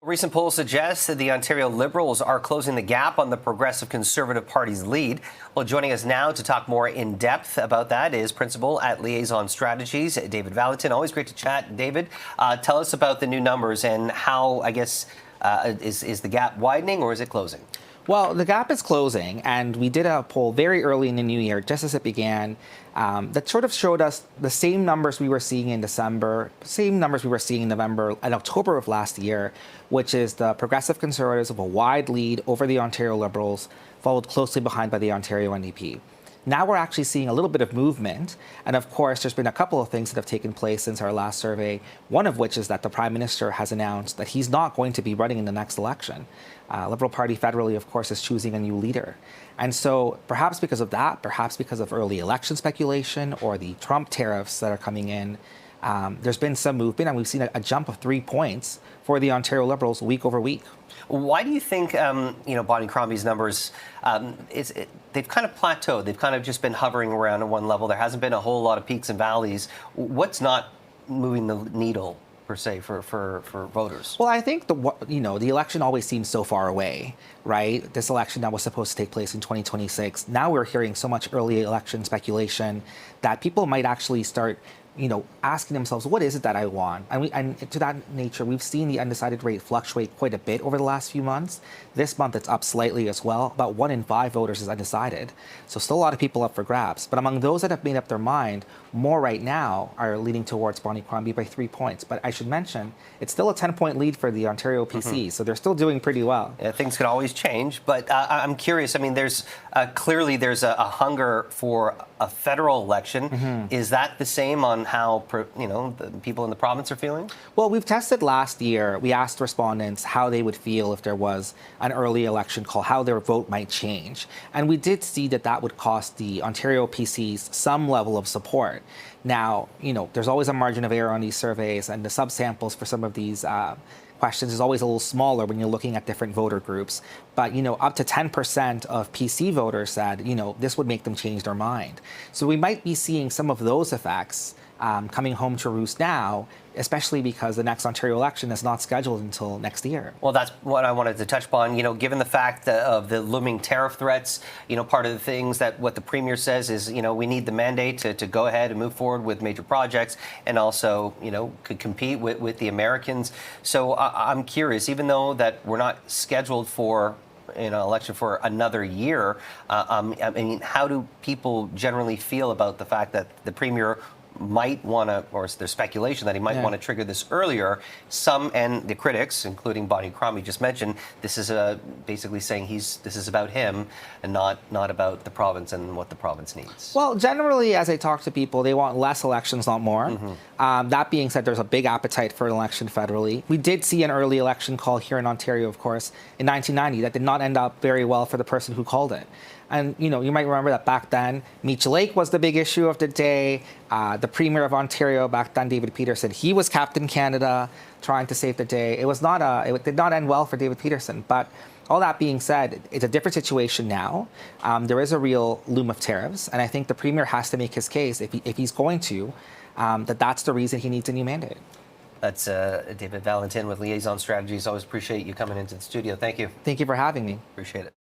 Recent polls suggest that the Ontario Liberals are closing the gap on the Progressive Conservative Party's lead. Well, joining us now to talk more in depth about that is Principal at Liaison Strategies, David Valentin. Always great to chat. David, tell us about the new numbers and how, I guess, is the gap widening or is it closing? Well, the gap is closing, and we did a poll very early in the new year, just as it began, that sort of showed us the same numbers we were seeing in December, same numbers we were seeing in November and October of last year, which is the Progressive Conservatives have a wide lead over the Ontario Liberals, followed closely behind by the Ontario NDP. Now we're actually seeing a little bit of movement. And of course, there's been a couple of things that have taken place since our last survey, one of which is that the Prime Minister has announced that he's not going to be running in the next election. Liberal Party federally, of course, is choosing a new leader. And so perhaps because of that, perhaps because of early election speculation or the Trump tariffs that are coming in, there's been some movement, and we've seen a jump of 3 points for the Ontario Liberals week over week. Why do you think, Bonnie Crombie's numbers, they've kind of plateaued? They've kind of just been hovering around at one level. There hasn't been a whole lot of peaks and valleys. What's not moving the needle, per se, for voters? Well, I think the election always seems so far away, right? This election that was supposed to take place in 2026. Now we're hearing so much early election speculation that people might actually start asking themselves, what is it that I want? And to that nature, we've seen the undecided rate fluctuate quite a bit over the last few months. This month, it's up slightly as well. About 1 in 5 voters is undecided. So still a lot of people up for grabs. But among those that have made up their mind, more right now are leaning towards Bonnie Crombie by 3 points. But I should mention, it's still a 10-point lead for the Ontario PCs. So they're still doing pretty well. Yeah, things could always change. But I'm curious. I mean, there's clearly a hunger for a federal election. Is that the same on how the people in the province are feeling? Well, we've tested last year. We asked respondents how they would feel if there was an early election call, how their vote might change. And we did see that that would cost the Ontario PCs some level of support. Now, there's always a margin of error on these surveys, and the subsamples for some of these questions is always a little smaller when you're looking at different voter groups. But, up to 10% of PC voters said, this would make them change their mind. So we might be seeing some of those effects coming home to roost now, especially because the next Ontario election is not scheduled until next year. Well, that's what I wanted to touch upon. Given the fact of the looming tariff threats, part of the things that what the Premier says is, we need the mandate to go ahead and move forward with major projects and also, could compete with the Americans. So I'm curious, even though that we're not scheduled for election for another year, I mean, how do people generally feel about the fact that the Premier might want to, or there's speculation that he might want to trigger this earlier? Some, and the critics, including Bonnie Crombie just mentioned, this is basically saying this is about him and not about the province and what the province needs. Well, generally, as I talk to people, they want less elections, not more. That being said, there's a big appetite for an election federally. We did see an early election call here in Ontario, of course, in 1990 that did not end up very well for the person who called it. And, you might remember that back then, Meech Lake was the big issue of the day. The Premier of Ontario back then, David Peterson, he was Captain Canada trying to save the day. It did not end well for David Peterson. But all that being said, it's a different situation now. There is a real loom of tariffs. And I think the Premier has to make his case, if he's going to, that's the reason he needs a new mandate. That's David Valentin with Liaison Strategies. Always appreciate you coming into the studio. Thank you. Thank you for having me. Appreciate it.